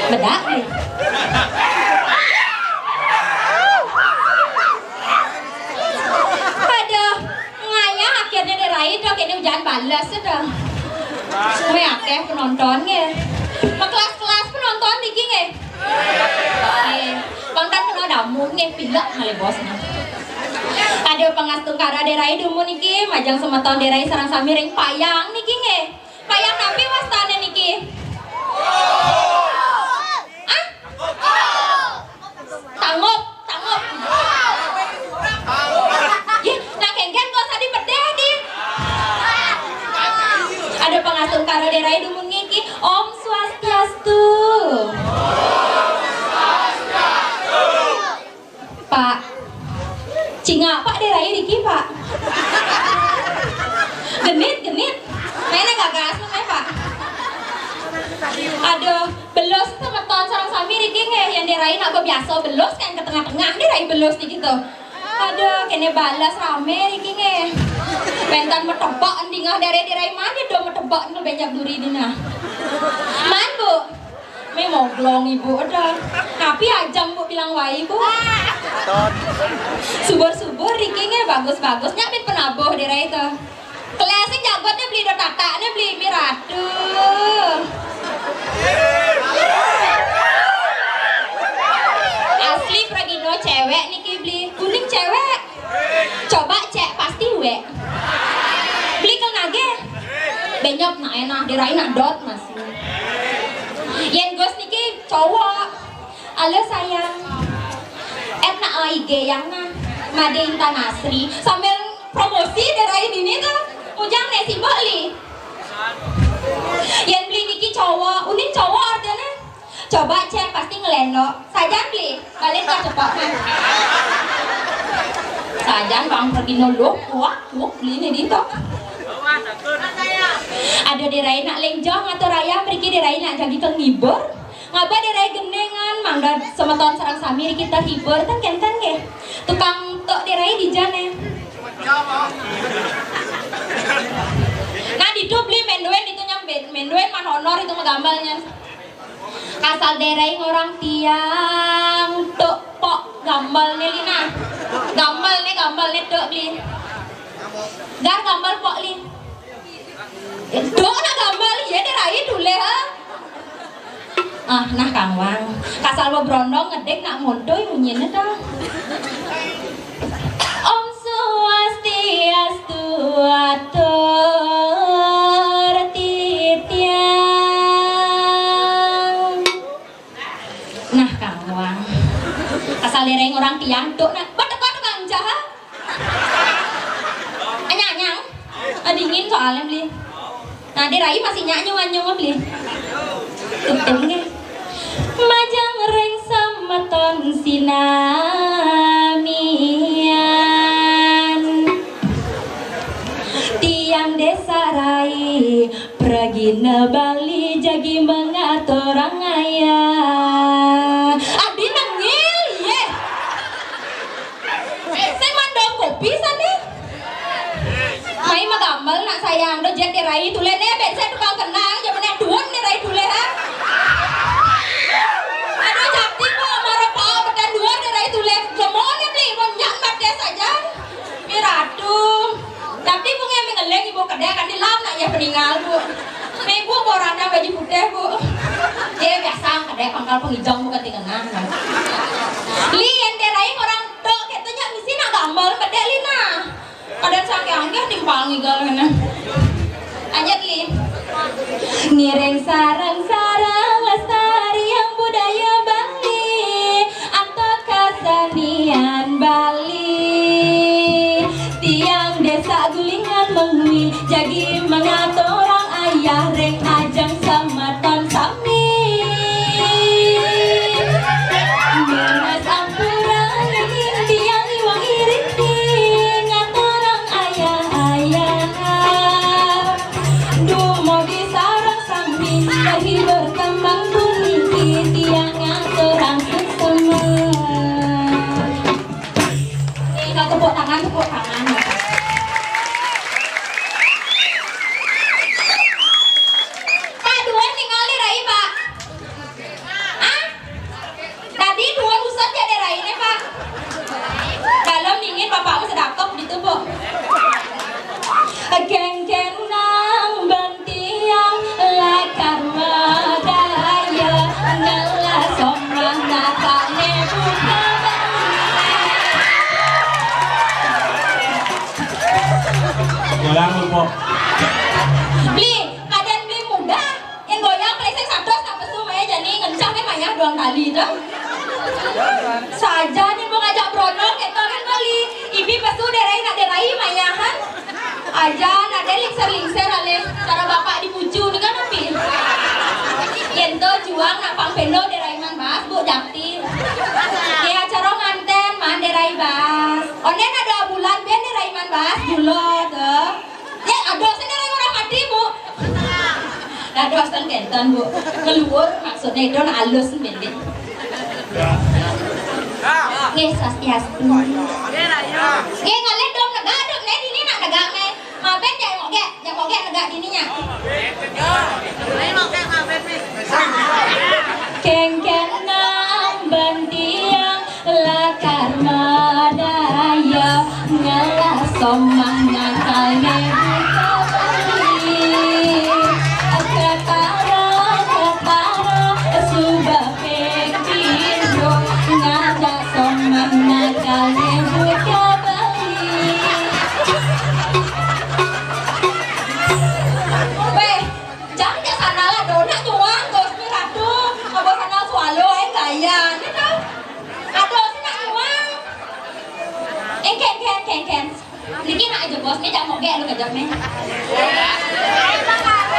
Bedak nih. Aduh, ngayah akhirnya dirai dong, ini hujan balas dah. Gue akeh penontonnya. Mau kelas-kelas penonton diki nge. Bang kan kena damu nge, pilek kali bosnya. Aduh, pengastung kara dirai dumu niki, majang semeton dirai sarang sami ring payang niki nge. Payang napi wastane niki. Tangup. Ih, nah kengken gak usah dipedeh di. Ada pengasung karo derai dumun ngiki. Om Swastiastu. Pak, cinga pak derai diki pak. Genit. Mainnya gak gas namanya pak. Aduh, belos temeton sarang sami riki nge yang dirain aku biasa belos kan ke tengah-tengah dirain belos di gitu. Aduh, kene balas rame riki nge. Bentan metebak endingah dari dirain mana do metebak nu banyak duri dina. Man bu, me moglong ibu udah. Tapi ajam bu bilang wai bu. Subur riki nge bagus nyapin penabuh dirain itu. Kelesing jagotnya beli do tataknya beli miratu. Asli Pragino cewek niki beli kuning cewek. Coba cek pasti we. Beli ke nage. Benyok na enak dirain nak dot masih. Yen gos niki cowok. Halo sayang. Nak IG yang na Made Intan Asri sambil promosi dirain ini tuh. Ujang nek si beli. Yang beli niki cowok, unin cowok artinya. Coba cek pasti ngeleno. Sajan beli, kalian gak cepat kan? Sajan bang pergi nolok, wah beli ini dito. Ada dirai nak lenjong atau raya pergi dirai nak jadi penghibur. Ngapa dirai genengan, mangga semeton sarang samir kita hibur kan kenten ke? Tukang tok dirai di jane. Nah itu beli menduen itu nyampe menduen man honor itu gambalnya. Kasal derai orang tiang tuk pok gambal nih lina. Gambal nih tuk beli. Gar gambal pok li. Dok nak gambal ya derai dulu ha. Nah Kang Wang. Kasal mau berondong ngedek nak mondoy munyin dah. Om Swastiastu atur titiang. Nah Kang Wang. Asal lereng orang tiang tuh nak betekot Kang Jaha. Anyang. Dingin soalnya beli. Nah dirai masih nyanyung beli. Tutungnya. Majang reng semeton sinamian tiang desa rai pragina Bali jagi mengatur ayah adi nangil ye saya mandong kopi sana mai magambal nak sayang do jet rai tule ne ben saya tukang kenang jaman duon ne rai tule ha. Aduh jakti po marapao badan dua dari itu lek lemon beli banyak badan saja. Miratu nggih timpangi galena. Lanjut li. Ngiring sarang-sarang lestarian budaya Bali atau kesenian Bali. Tiang desa gulingan mengui jadi mengatur orang ayah reng ajang samaton sami. Menas ampura ingin tiang iwang iriting ngatur orang ayah-ayah. Dumo di sarang sami lagi berkembang bunyi tiang ngatur orang sesama. Tepuk tangan, tepuk tangan. Pak, dua ningali rai Pak. Ah? Tadi dua usut ya ada rai nih Pak. Dalam dingin bapakmu sedakop gitu Bu. Geng-geng nang bantiang lakar madaya nela somrah nakane buka. Goyang lu po. Beli, kadang beli muda yang goyang peleseng sados tak pesu maya jadi ngencang kan maya doang kali dah. Saja nih mau ngajak bronong gitu kan beli. Ibi pesu derai mayahan. Aja ada lingser ale cara bapak dipuju nih kan api. Yento juang nak pang pendo derai man bas bu dakti. Dia acara nganten man derai bas. Onen ada bulan ben derai man bas bulot. Ya aduh saya derai orang mati bu. Aduh asal kentan bu. Ngeluar maksudnya itu halus bendit. Nggih sastiastu. Nggih ngalen dom negak dom nek dini nak negak nek. Maben jangan mau ge negak dininya. Keng-keng nang bantiang lakar madaya ngalah somah nakalnya buka bali. Ketara subah pekino ngada somah nakalnya buka bali. Weh, jangan ke sana lah donat tuang gos mi ratu. Apa sana swallow gaya ni tau. Aduh, sih nak tuang. Ken. Niki nak aja bos, ni jangan mau gek lu kejap ni.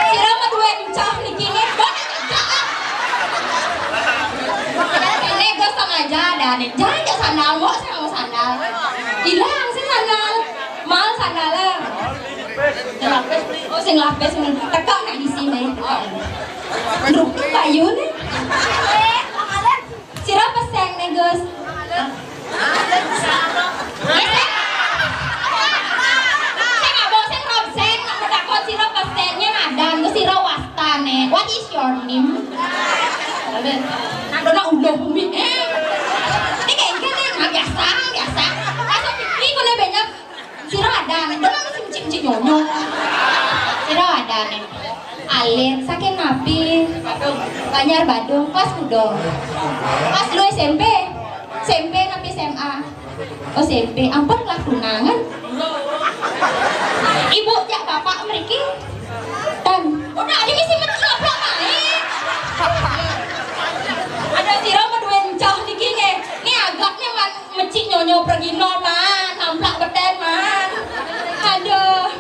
Sira mah dua encah niki ni donat kejap. Ini gos sengaja dah ni. Jangan ke sandal, mau sandal. Hilang sih sandal. Mal sandal lah. Oh sing lapis tekak nak di sini. Rupin bayu nih. Sira peseng nih Gus. Saya nggak mau saya robseng, nak mendakot sira pesengnya nadan, Gus sira wastane. What is your name? Nak dona udah bumi. Ini kayak gini, nggak biasa. Asal ini kau banyak sira ada, dona masih cing nyonyo. Sira ada nih. Alir sakit napi. Banyar Badung pas udah. Pas lu SMP napi SMA. Oh SMP, ampun lah tunangan. Ibu jak bapak meriki. Dan udah ada misi mencelap main. Ada sira berdua encah niki nge. Ni agaknya man mecik nyonyo pergi man, namplak beten man. Aduh.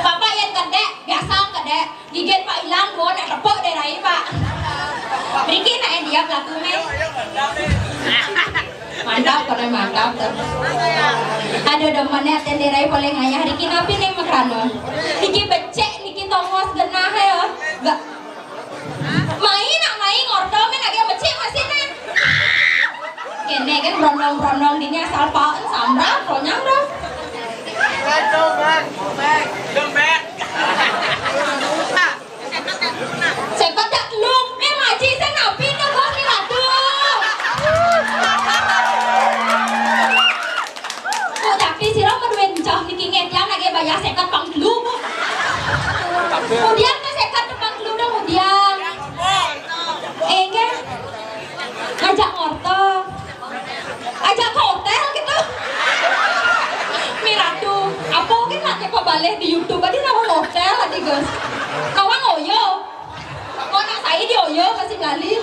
Bapak yang kedek, biasa kedek. Gigit Pak hilang, gua nak repok derai Pak. Beriki nak yang dia pelaku me. Mantap, kalau mantap tuh. Aduh, demennya ten derai paling ayah. Riki napi nih makrano. Riki becek, Riki tongos genah ya. Gak. Main ngordo, nak dia becek masih nih. Kene kan brondong dini asal paen samra, pronyang dong. Saya kata lu, maji saya napi dah kau ni ratu. Oh tapi sirah berdua encah ni kinget yang lagi bayar saya kata pang lu. Kemudian saya kata pang lu dah kemudian. Kan? Ajak ngorto, ajak ke hotel gitu. ayo masih ngali.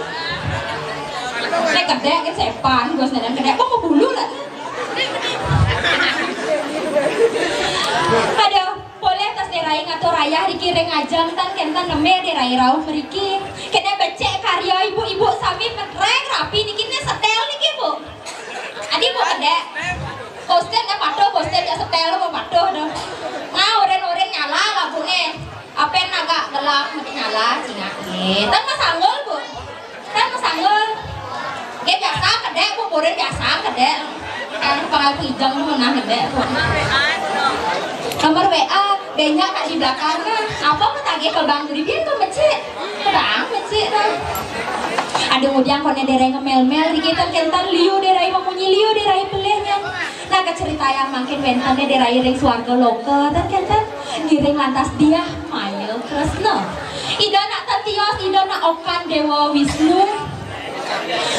Nek kedek kan sepan, gua sedang kedek kok bulu lah. Aduh, boleh tas derai ngatur raya dikiring ajang tan kentan neme derai rauh meriki. Kena becek karya ibu-ibu sami petreng rapi nikine setel niki Bu. Adi Bu kedek. Poster kan patuh, poster ya setel lo patuh dah. Nah, oren-oren nyala lah Bu nih. Apa yang agak gelap mesti nyala cina. Tan mas sanggul Bu. Tan mas sanggul. Dia biasa kedek Bu, oren biasa kedek. Kan pengal hijau mana kedek Bu. Nomor WA, banyak tak di belakangnya. Apa mau tagih ke Bang Duribian tuh becek. Bang becek dah. Ada kemudian kone derai ngemel-mel dikitan kentan liu derai memunyi liu derai pelehnya. Nah ke cerita yang makin bentannya derai ring suarga loka dan kentan giring lantas dia mayel Kresna. Ida nak tatios, ida nak okan Dewa Wisnu.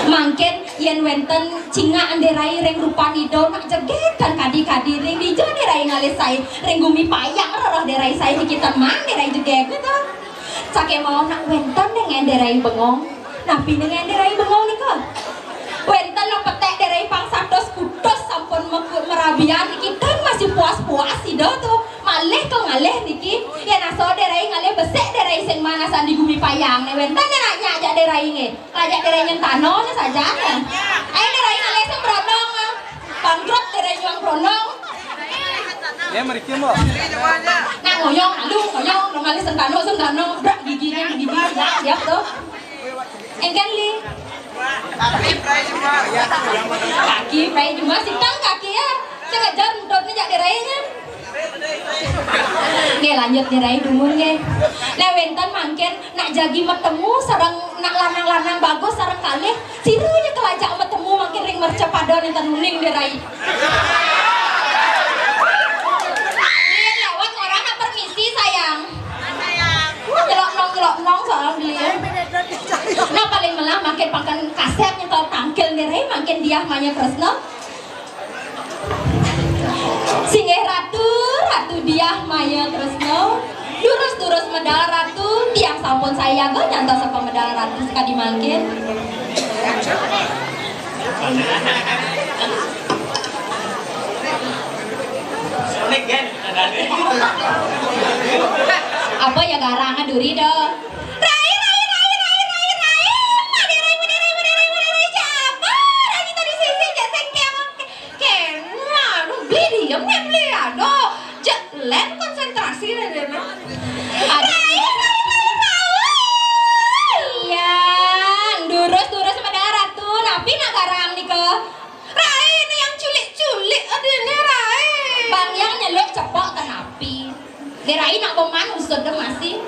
Mangken yen wenten cinga derai ring rupan ido nak jeget kan kadi-kadi ring dijo derai ngalisai ring gumi payang roh derai saya dikitan mang derai jeget gitu. Cake mau nak wenten dengan derai bengong. Napi dengan derai bengong nih kok. Wenten lo petek derai pangsados kudos sampun merabian niki kan masih puas-puas ido tuh. Malih kok ngalih niki. Ya naso derai ngalih besek derai sing manasan di gumi payang nih wenten nanya aja derai nge. Lajak derai nyentano nya saja kan. Ayo derai ngalih sing bronong. Bangkrut derai nyuang bronong. Ya mereka mau. Nah ngoyong halu ngoyong dong ngalih sentano brak giginya gigi ya tuh. Engkan li. Kaki pray cuma sitang kaki ya. Saya ngajar mudotnya jak derainya. Nge lanjut derai dumun nge. Nah wenten mangken nak jagi metemu sareng nak lanang-lanang bagus sareng kalih sirunya kelajak metemu mangken ring mercepadon enten nuning derai. Dia lewat orang nak permisi sayang. Jelok nong soal dia. Nah paling melah makin pakan kaset nyetor tangkil derai makin dia manya Kresna. Singgih ratu dia maya Kresna. Durus medal ratu tiang sampun saya go nyantos saka medal ratu sekali mangkin. Apa ya garangan duri do. Rai siapa? Rai tadi sisi jak sengkem. Kena aduh beli diem nih beli aduh. Lem konsentrasi deh deh. Iya, durus pada ratu, napi nak garang nih ke. Rai ini yang culik aduh ini Rai. Bang yang nyeluk cepok ke napi. Rai nak boman usut deh masih.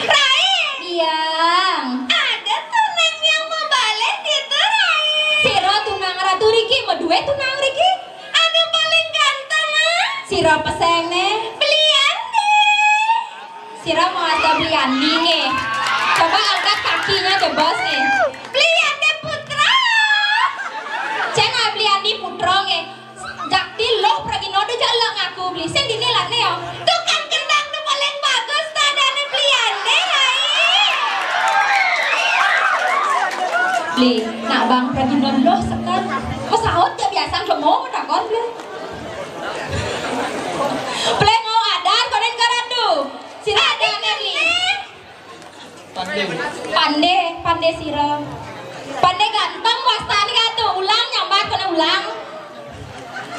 Rai. Iya. Ada tunang yang mau balik gitu Rai. Siro tunang ratu Riki, medue tunang Riki. Ada paling ganteng ah. Siro peseng nih. Sira mau asal beli Andi nih. Coba angkat kakinya deh bos nih. Beli Andi putra. Jangan beli Andi putra nih. Jakti lo pergi nodo jalan ngaku beli. Sen dinilai nih yo. Tukang kendang tuh paling bagus tadane beli Andi beli. Nak bang pergi nodo sekan. Pesawat ya biasa cuma nak kon beli. Beli mau adar konen karadu. Sira ada nih. Pande sira. Pande ganteng wastani katu ulang nyambat kena ulang.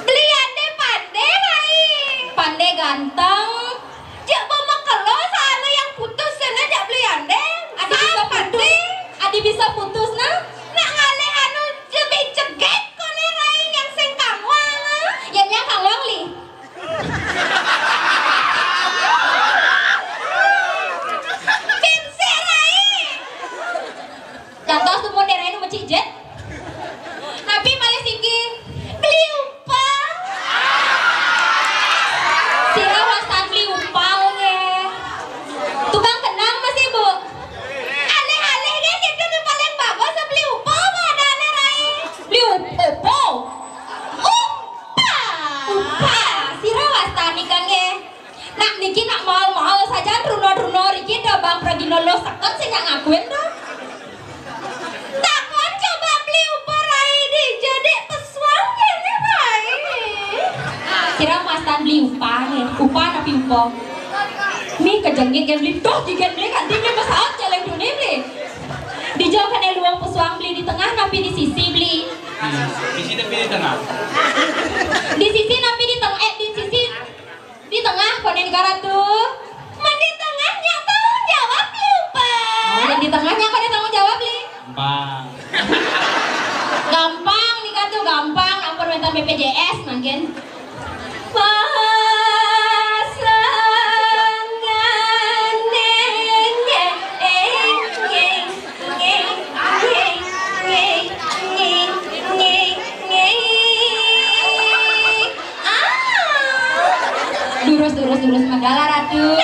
Beli ade pande hai. Pande ganteng. Jak mama kelo sana yang putus sana jak beli ade. Adi bisa putus. Adi bisa putus nah. Nak ngale anu lebih ceget kone rai yang sing kamu. Yang kang long li. Contoh semua daerah ini macik jet. Nabi malah singki beli upah. Sira wasan beli upah nge. Tukang kenang masih bu. Aleh-aleh dia kita tuh paling bagus beli upah mana rai. Beli upah. Sira wasan ikan nge. Nak niki nak mau saja runo Riki dah bang pergi nolos sekan sih yang ngakuin dah. po. Mi kejengik yang beli doh jika beli kan timnya pesawat jalan dunia beli. Di jauh kan luang pesuang beli di tengah tapi di sisi beli. Di sini pilih tengah. Di sisi tapi di tengah di sisi di tengah konen negara tuh. Man di tengahnya tanggung jawab lupa. Oh, yang di tengahnya konen tanggung jawab beli. Bang. Gampang nih kan tuh gampang ampun minta BPJS mungkin. Durus Mandala Ratu.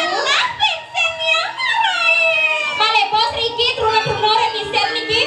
Male bos Riki turun register niki.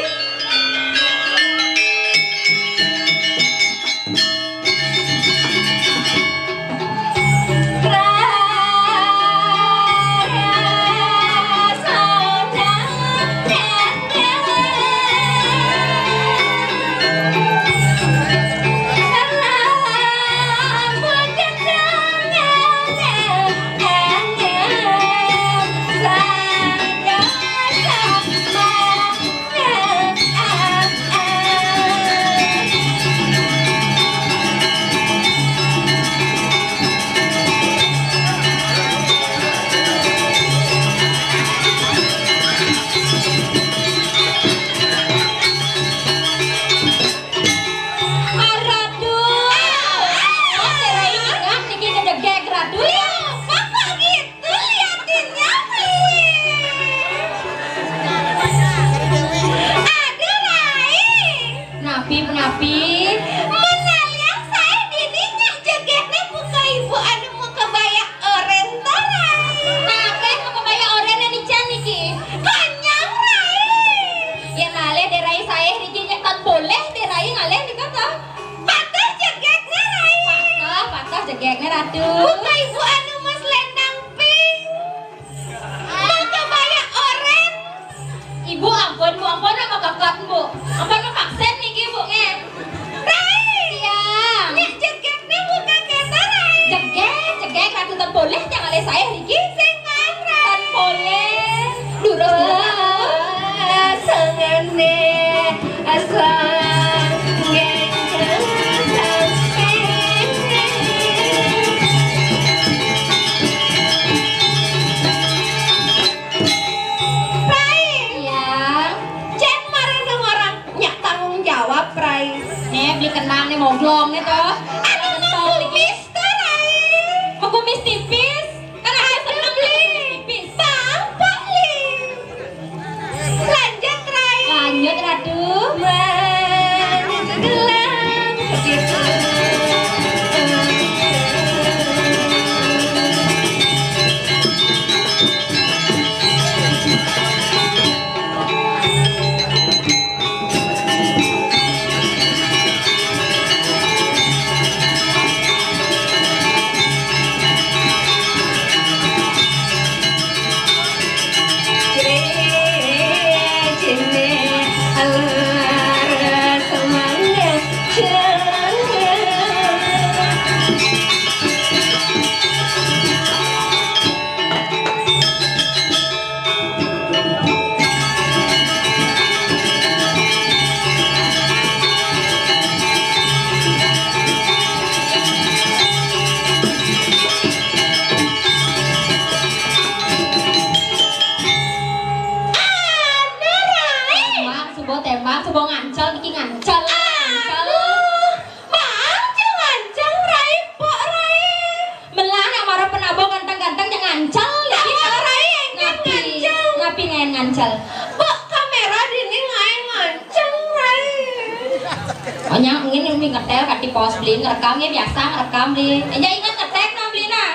Ngerekamnya biasa ngerekam beli. Ya ingat ngetek no beli nah.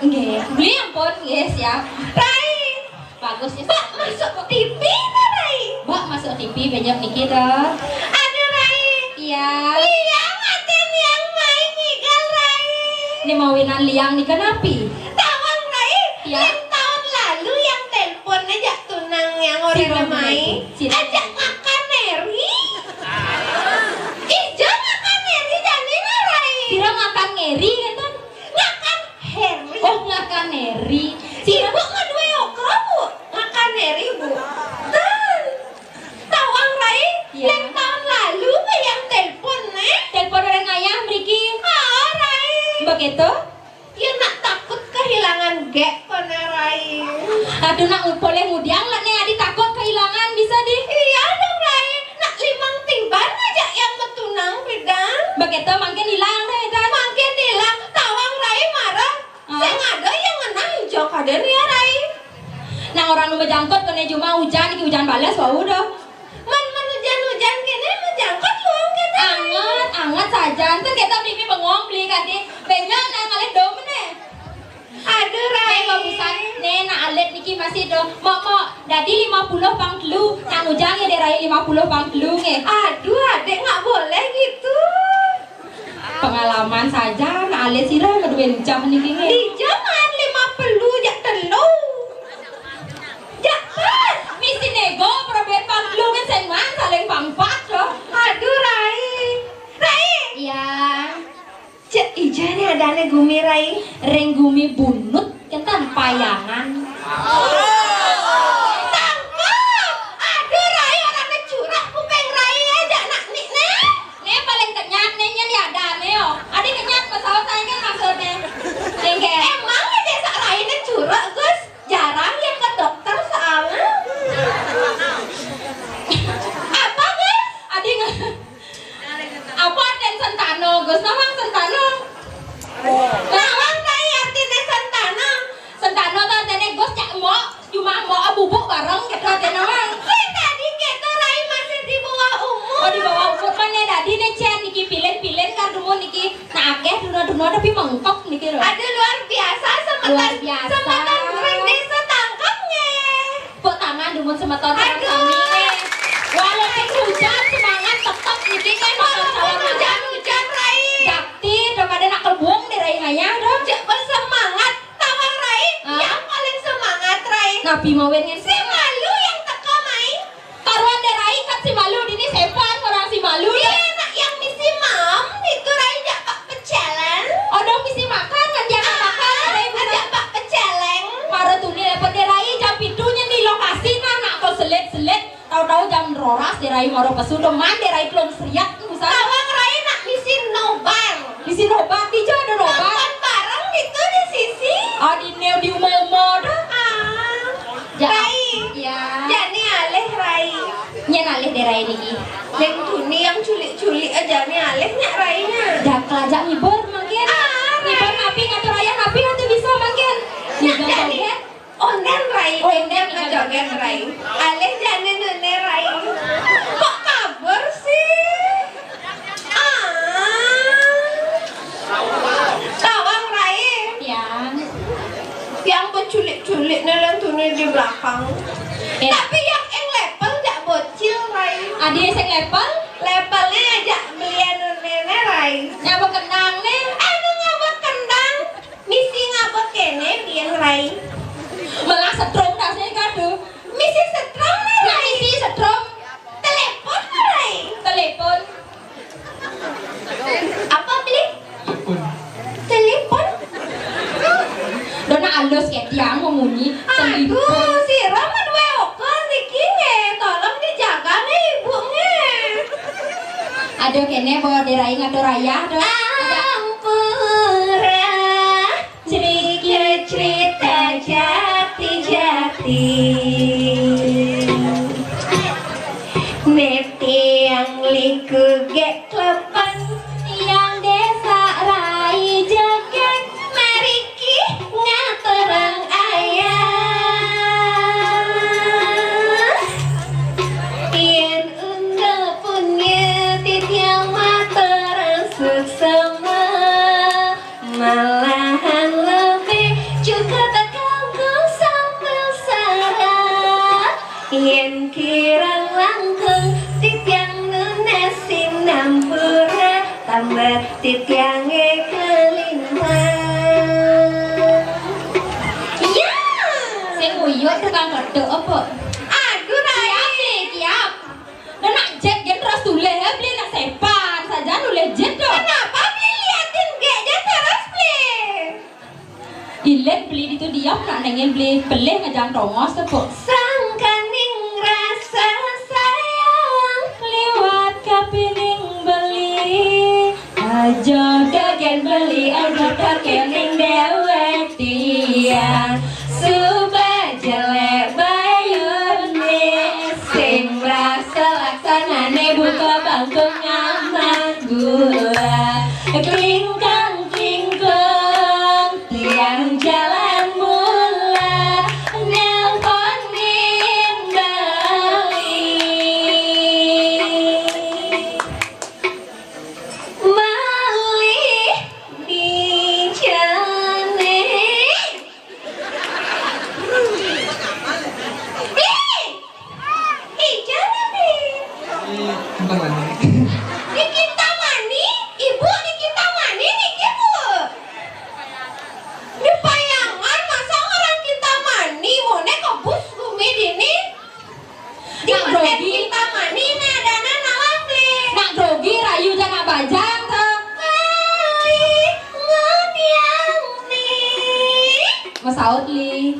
Nggih, beli ampun, nggih siap. Rai, Bagus ya. Mbak masuk TV na Rai. Mbak masuk TV banyak niki dah. Ada Rai. Iya. Liang aten yang main ngigal Rai. Ini mawinan liang nih kenapi? Tawang Rai. Iya. Yang tahun lalu yang telepon aja tunang yang orang main. Ajak makan Neri. Ijo makan Neri jadi na Rai. Sira ngakan ngeri kan? Ngakan Harry. Oh ngakan masih do. Mok, dadi 50 pang telu. Nang ujang ya dirai 50 pang telu nge. Aduh, adek nggak boleh gitu. Pengalaman saja, nah alias sirah kedua jam nih nge. Di jangan 50 jak telu. Jak pas. Misi nego probet pang telu kan sengan saling pang 4 loh. Aduh, Rai. Rai. Iya. Cek ija nih ada ane gumi Rai. Renggumi bunut kan payangan. Tangkap. Aduh, Rai orangnya curah kupeng Rai aja nak nik nih. Nih paling kenyat nih nyen ya ada nih yo. Ada kenyat pesawat saya kan maksudnya. Tinggal. Emang aja sak Rai ini curah Gus. Jarang yang ke dokter soalnya. Apa Gus? Ada nggak? Apa dan sentano? Gus namang sentano. Nawang Rai artinya santana. Sentano tuh tadi Gus cak mau cuma mau bubuk bareng gitu tadi namang. Tadi gitu Rai masih di bawah umur. Oh di bawah umur mana tadi nih cen niki pilih kan dulu niki nah akeh dulu tapi mengkok niki loh. Ada luar biasa Luar biasa. sematan kurang desa tangkapnya. Pok tangan dulu semeton orang kami nih. Walaupun hujan semangat tetap niki kan Walaupun hujan-hujan Rai. Jakti daripada nak kerbung di raihanya dong. Cek bersemangat tawang Rai. Ah. Yang paling semangat Rai. Nabi mawen ngen Si malu yang teka main. karuan di raih kan si malu ini sepan orang si malu Iya ya. nak yang misi mam itu Rai jak pak peceleng. Oh dong misi makan kan jangan makan. Ajak pak peceleng. Para tuni dapat di raih jam pitunya di lokasi nak kau selet tahu-tahu jam roras di raih maro pesu deman di raih belum seriak usah. Tawang Rai nak misi nobar. Di sini obat di ada obat. Nonton bareng itu di sisi. Oh di neo di umo dah. Rai. Ya. Jani aleh Rai. Nyen alih di raih niki. Yang tuni yang culik-culik aja nih alehnya Rainya. Dah kelajak ngibur mungkin. Ngibur napi ngatur ayah napi nanti bisa mungkin. Ngibur Jadi joget. onden Rai, Oh, onden ngejoget Rai. Aleh jani nune Rai. Kok kabur sih? Tawang Rai. Ya. Yang berculik-culik nelan tuni di belakang. Ya. Tapi yang lepel jak bocil Rai. Adi sing level. Lepelnya ajak belian nune Rai. Nyawa kenang nih. Anu ngabek kendang. Misi ngabek kene biang Rai. Malah setrum rasanya kado. Misi setrum nih Nah Rai. isi setrum. Telepon Rai. Telepon. Apa beli? Telepon. Telepon? Dona alus kayak tiang memunyi. Aduh, si Rama dua oke Niki nge. Tolong dijaga nih ibunya. Aduh kene bawa dirai ngatur raya. Aduh. Ampura cerita jati-jati. Neti yang liku gek klepan. Yang desa rai jagat. Mariki ngaturang ayah. Yen unda punya titiang materang suksema. Malahan lebih juga terkagum sambil sarah. Yen kirang langkung titiang nunesin nampura. Tambah titiange kelintang. Ya. Sing nguyuk tukang gedok apa? Aduh Rai. Kiap. Dan nak jet terus tuleh beli nak sepan saja nuleh jet dong. Kenapa beli liatin gaknya terus beli? Ilet beli itu diam nak nengin beli ngejang tongos apa? Sangkaning rasa sayang Lewat kapining beli aja dagen beli aja dagening dewek tiang suba jelek bayune sing rasa laksanane buka bangkung ngaman gula klingkang klingkong tiang jalan mula nelponin malih di jane. Bukan mana? Nikita mani, ibu Nikita mani nih ibu. Di payangan masa orang kita mani, mone kebus gumi dini. Di Nak mesin grogi. kita mani nah dana nawafli. Nak grogi rayu jangan bajang tuh. Kali ngodiang nih. Mas Aut li.